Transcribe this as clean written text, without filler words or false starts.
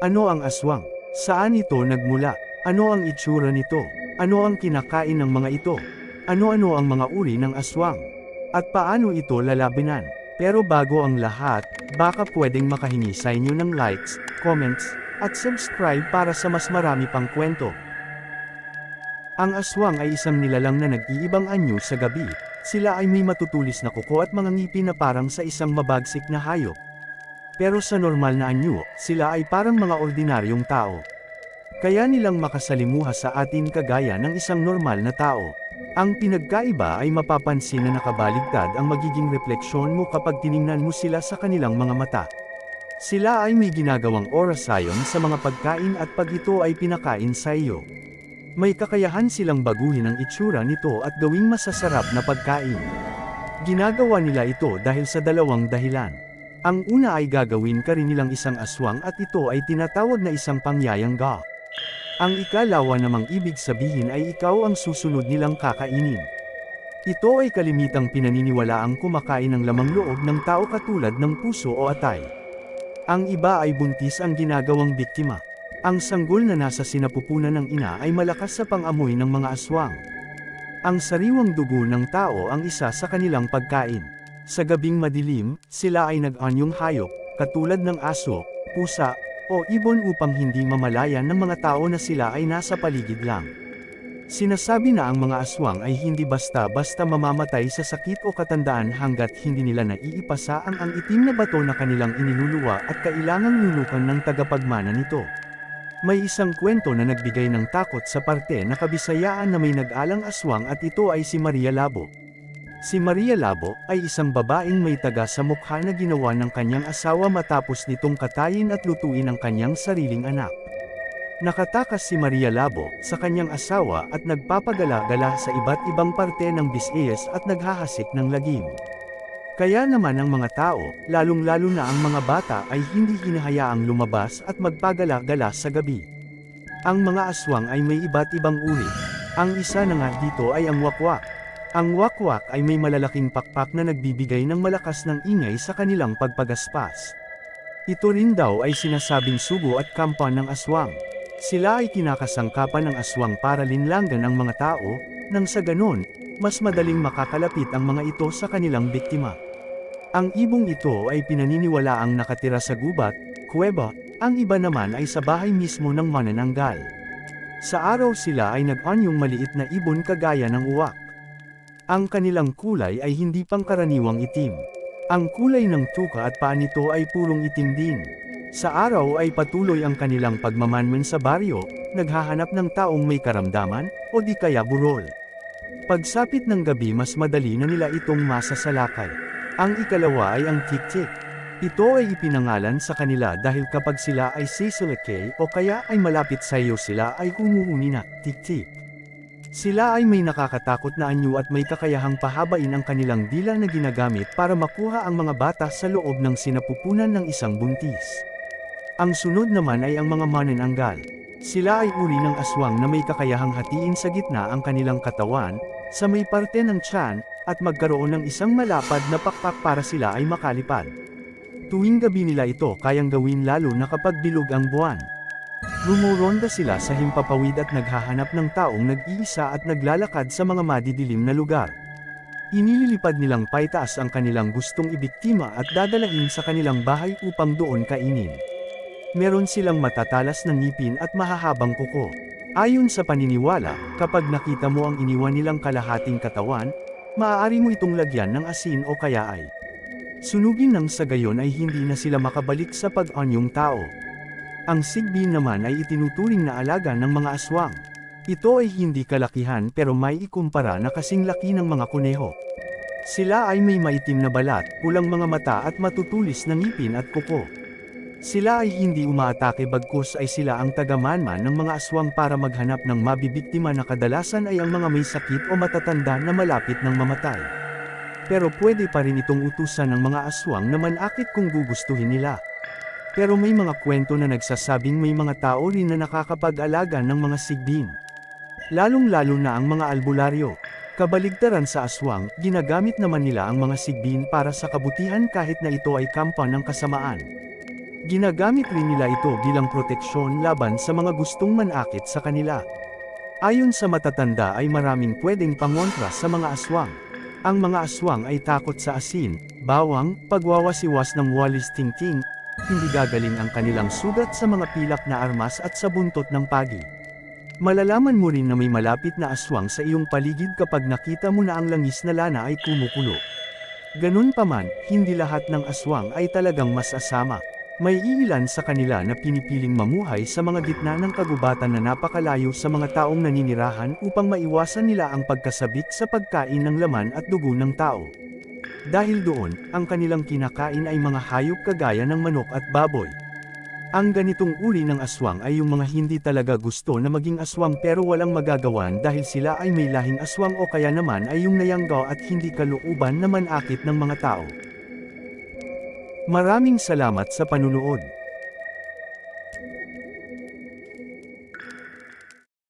Ano ang aswang? Saan ito nagmula? Ano ang itsura nito? Ano ang kinakain ng mga ito? Ano-ano ang mga uri ng aswang? At paano ito lalabanan? Pero bago ang lahat, baka pwedeng makahingi sa inyo ng likes, comments, at subscribe para sa mas marami pang kwento. Ang aswang ay isang nilalang na nag-iibang anyo sa gabi. Sila ay may matutulis na kuko at mga ngipin na parang sa isang mabagsik na hayop. Pero sa normal na anyo, sila ay parang mga ordinaryong tao. Kaya nilang makasalimuha sa atin kagaya ng isang normal na tao. Ang pinagkaiba ay mapapansin na nakabaligtad ang magiging refleksyon mo kapag tiningnan mo sila sa kanilang mga mata. Sila ay may ginagawang orasayon sa mga pagkain at pag ito ay pinakain sa iyo. May kakayahan silang baguhin ang itsura nito at gawing masasarap na pagkain. Ginagawa nila ito dahil sa dalawang dahilan. Ang una ay gagawin ka rin nilang isang aswang at ito ay tinatawag na isang pangyayangga. Ang ikalawa namang ibig sabihin ay ikaw ang susunod nilang kakainin. Ito ay kalimitang pinaniniwalaang kumakain ng lamang loob ng tao katulad ng puso o atay. Ang iba ay buntis ang ginagawang biktima. Ang sanggol na nasa sinapupunan ng ina ay malakas sa pang-amoy ng mga aswang. Ang sariwang dugo ng tao ang isa sa kanilang pagkain. Sa gabing madilim, sila ay nag-anyong hayop, katulad ng aso, pusa, o ibon upang hindi mamalayan ng mga tao na sila ay nasa paligid lang. Sinasabi na ang mga aswang ay hindi basta-basta mamamatay sa sakit o katandaan hanggat hindi nila naiipasa ang itim na bato na kanilang iniluluwa at kailangang lulukan ng tagapagmana nito. May isang kwento na nagbigay ng takot sa parte na Kabisayaan na may nag-alang aswang at ito ay si Maria Labo. Si Maria Labo ay isang babaeng may taga sa mukha na ginawa ng kanyang asawa matapos nitong katayin at lutuin ang kanyang sariling anak. Nakatakas si Maria Labo sa kanyang asawa at nagpapagala-gala sa iba't ibang parte ng Visayas at naghahasik ng lagim. Kaya naman ang mga tao, lalong-lalo na ang mga bata ay hindi hinahayaang lumabas at magpagala-gala sa gabi. Ang mga aswang ay may iba't ibang uri. Ang isa na nga dito ay ang wakwak. Ang wakwak ay may malalaking pakpak na nagbibigay ng malakas ng ingay sa kanilang pagpagaspas. Ito rin daw ay sinasabing sugo at kampan ng aswang. Sila ay kinakasangkapan ng aswang para linlangan ang mga tao, nang sa ganon, mas madaling makakalapit ang mga ito sa kanilang biktima. Ang ibong ito ay pinaniniwalaang nakatira sa gubat, kuweba, ang iba naman ay sa bahay mismo ng manananggal. Sa araw sila ay nag-anyong maliit na ibon kagaya ng uwak. Ang kanilang kulay ay hindi pangkaraniwang itim. Ang kulay ng tuka at paa nito ay purong itim din. Sa araw ay patuloy ang kanilang pagmamanman sa baryo, naghahanap ng taong may karamdaman, o di kaya burol. Pagsapit ng gabi mas madali na nila itong masasalakay. Ang ikalawa ay ang tik-tik. Ito ay ipinangalan sa kanila dahil kapag sila ay sisilakay o kaya ay malapit sa iyo sila ay humuhuni na, tik-tik. Sila ay may nakakatakot na anyo at may kakayahang pahabain ang kanilang dila na ginagamit para makuha ang mga bata sa loob ng sinapupunan ng isang buntis. Ang sunod naman ay ang mga manananggal. Sila ay uri ng aswang na may kakayahang hatiin sa gitna ang kanilang katawan, sa may parte ng tiyan, at magkaroon ng isang malapad na pakpak para sila ay makalipad. Tuwing gabi nila ito kayang gawin lalo na kapag bilog ang buwan. Rumuronda sila sa himpapawid at naghahanap ng taong nag-iisa at naglalakad sa mga madidilim na lugar. Inililipad nilang paitaas ang kanilang gustong ibiktima at dadalahin sa kanilang bahay upang doon kainin. Meron silang matatalas na ngipin at mahahabang kuko. Ayon sa paniniwala, kapag nakita mo ang iniwan nilang kalahating katawan, maaari mo itong lagyan ng asin o kaya ay sunugin nang sa gayon ay hindi na sila makabalik sa pag-anyong tao. Ang sigbin naman ay itinuturing na alaga ng mga aswang. Ito ay hindi kalakihan pero may ikumpara na kasing laki ng mga kuneho. Sila ay may maitim na balat, pulang mga mata at matutulis na ngipin at kuko. Sila ay hindi umaatake bagkus ay sila ang tagamanman ng mga aswang para maghanap ng mabibiktima na kadalasan ay ang mga may sakit o matatanda na malapit ng mamatay. Pero pwede pa rin itong utusan ng mga aswang na manakit kung gugustuhin nila. Pero may mga kwento na nagsasabing may mga tao rin na nakakapag-alaga ng mga sigbin. Lalong-lalo na ang mga albularyo. Kabaligtaran sa aswang, ginagamit naman nila ang mga sigbin para sa kabutihan kahit na ito ay kampa ng kasamaan. Ginagamit rin nila ito bilang proteksyon laban sa mga gustong manakit sa kanila. Ayon sa matatanda ay maraming pwedeng pangontra sa mga aswang. Ang mga aswang ay takot sa asin, bawang, pagwawasiwas ng walis tingting, hindi gagaling ang kanilang sugat sa mga pilak na armas at sa buntot ng pagi. Malalaman mo rin na may malapit na aswang sa iyong paligid kapag nakita mo na ang langis na lana ay kumukulo. Ganun pa man, hindi lahat ng aswang ay talagang masasama. May iilan sa kanila na pinipiling mamuhay sa mga gitna ng kagubatan na napakalayo sa mga taong naninirahan upang maiwasan nila ang pagkasabik sa pagkain ng laman at dugo ng tao. Dahil doon, ang kanilang kinakain ay mga hayop kagaya ng manok at baboy. Ang ganitong uri ng aswang ay yung mga hindi talaga gusto na maging aswang pero walang magagawan dahil sila ay may lahing aswang o kaya naman ay yung nayanggaw at hindi kalooban na manakit ng mga tao. Maraming salamat sa panunood.